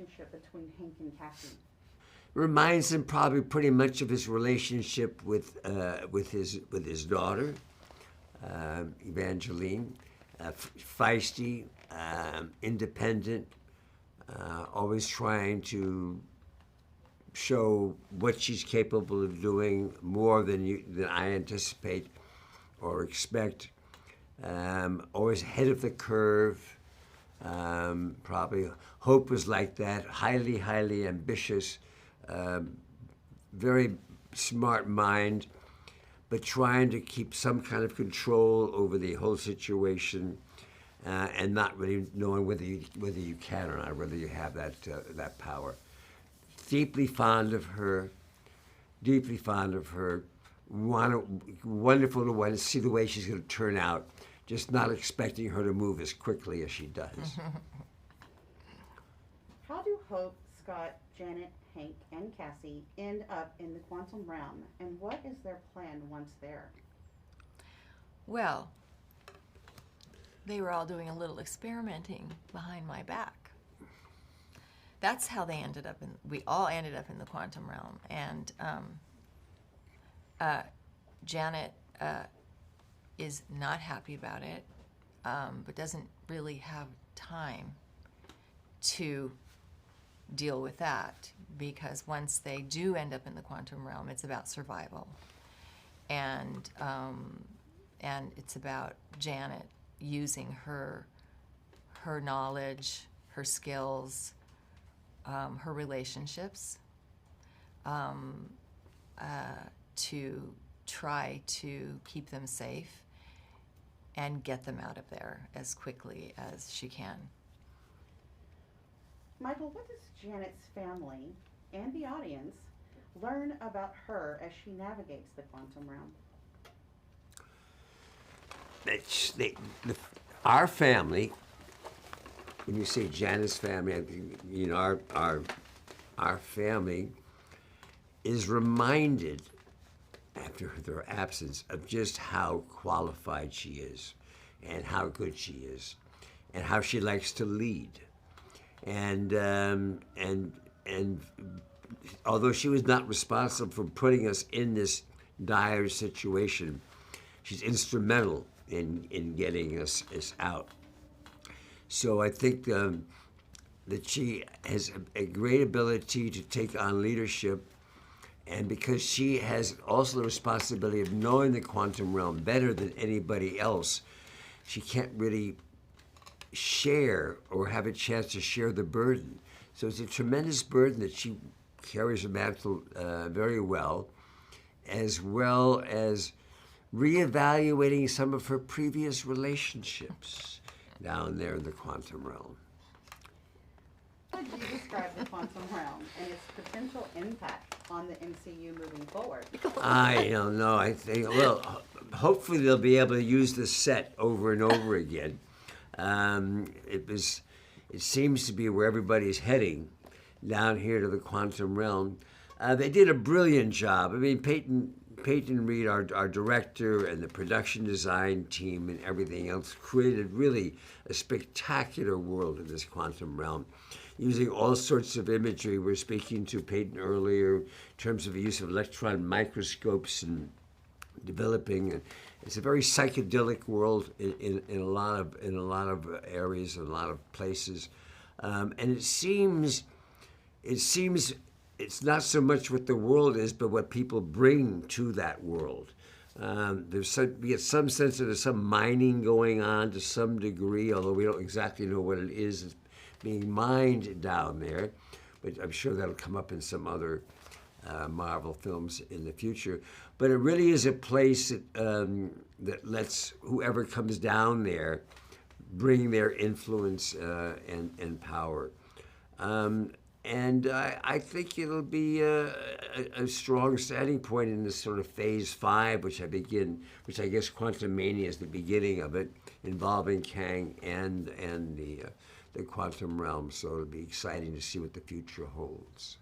relationship between Hank and Cassie? Reminds him probably pretty much of his relationship with his daughter, Evangeline, feisty, independent, always trying to show what she's capable of doing more than I anticipate or expect. Always ahead of the curve. Probably Hope was like that, highly, highly ambitious, very smart mind, but trying to keep some kind of control over the whole situation, and not really knowing whether you can or not, whether you have that power. Deeply fond of her, deeply fond of her. Wonderful to want to see the way she's going to turn out. Just not expecting her to move as quickly as she does. How do Hope, Scott, Janet, Hank, and Cassie end up in the quantum realm, and what is their plan once there? Well, they were all doing a little experimenting behind my back. That's how they ended up we all ended up in the quantum realm. And Janet is not happy about it, but doesn't really have time to deal with that, because once they do end up in the quantum realm, it's about survival. And it's about Janet using her knowledge, her skills, her relationships, to try to keep them safe and get them out of there as quickly as she can. Michael, what does Janet's family and the audience learn about her as she navigates the quantum realm? Our family, when you say Janet's family, you know, our family is reminded after their absence of just how qualified she is, and how good she is, and how she likes to lead, and although she was not responsible for putting us in this dire situation, she's instrumental in getting us out. So I think that she has a great ability to take on leadership, and because she has also the responsibility of knowing the quantum realm better than anybody else, she can't really share or have a chance to share the burden. So it's a tremendous burden that she carries the mantle very well as reevaluating some of her previous relationships down there in the quantum realm. How would you describe the quantum realm and its potential impact on the MCU moving forward? I don't know. I think, well, hopefully they'll be able to use this set over and over again. It seems to be where everybody's heading, down here to the quantum realm. They did a brilliant job. I mean, Peyton Reed, our director, and the production design team and everything else created really a spectacular world in this quantum realm, using all sorts of imagery. We were speaking to Peyton earlier in terms of the use of electron microscopes and developing. It's a very psychedelic world in a lot of areas, in a lot of places, and it seems it's not so much what the world is, but what people bring to that world. We get some sense that there's some mining going on to some degree, although we don't exactly know what it is being mined down there. But I'm sure that'll come up in some other Marvel films in the future. But it really is a place that lets whoever comes down there bring their influence and power. And I think it'll be a strong standing point in this sort of phase 5, which I guess Quantum Mania is the beginning of it, involving Kang and the quantum realm. So it'll be exciting to see what the future holds.